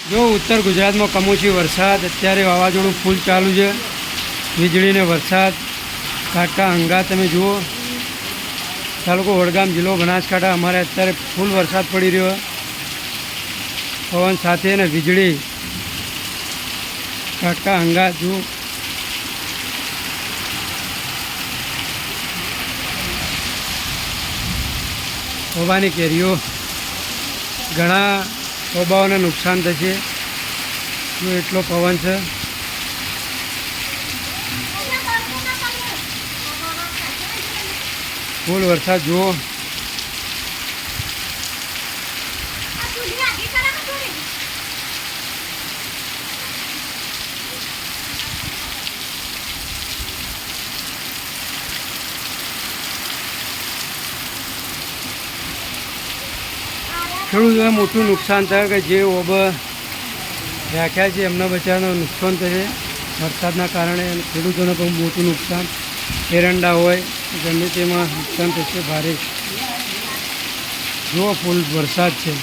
જો ઉત્તર ગુજરાતમાં કમોસમી વરસાદ, અત્યારે વાવાઝોડું ફૂલ ચાલુ છે, વીજળીને વરસાદ, કાંટા અંગા તમે જુઓ. તાલુકો વડગામ, જિલ્લો બનાસકાંઠા. અમારે અત્યારે ફૂલ વરસાદ પડી રહ્યો, પવન સાથે ને વીજળી, કાંટા અંગા જુઓ. પૌવાની કેરીઓ, ઘણા પૌબાઓને નુકસાન થશે. જો એટલો પવન છે. ફૂલ વરસાદ જુઓ. ખેડૂતોને મોટું નુકસાન થાય કે જે ઓબ રાખ્યા છે એમના બચારાને નુકસાન થશે વરસાદના કારણે. ખેડૂતોને પણ મોટું નુકસાન, એરંડા હોય ગમે તેમાં નુકસાન થશે ભારે. જુઓ ફૂલ વરસાદ છે.